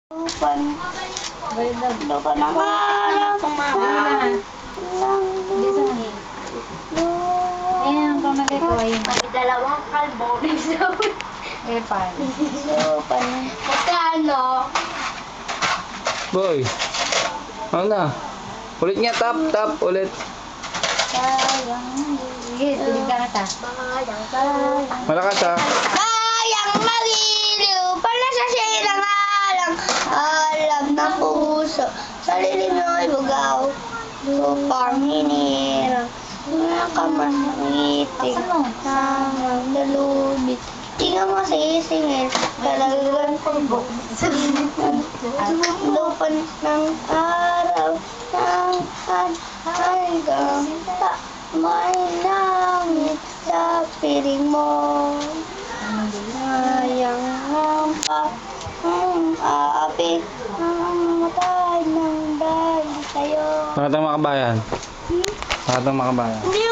Lupan. Lupan ng araw. Ayan, kung nagkakawain. May dalawang kalbo. Eh, pa. Lupan. Magkano? Boy. Ano na? Ulit nga, tap, ulit. Sayang. Sige, tulig ka na ta. Sayang. Malakas ha. Sayang magiliw. Pala sa silang alang. Alam ng puso. Sa lilim ng bugaw. Lupang hinirang. Nakamas ng itik. Samang dalubit. Di nga masisingil. Talagang pagbo. Lupan ng araw. Ng hanggang may langit sa piling mo. Sayang ang aapit ang matay ng dahil sa'yo. Pangatang makabayan. Pangatang makabayan. Hindi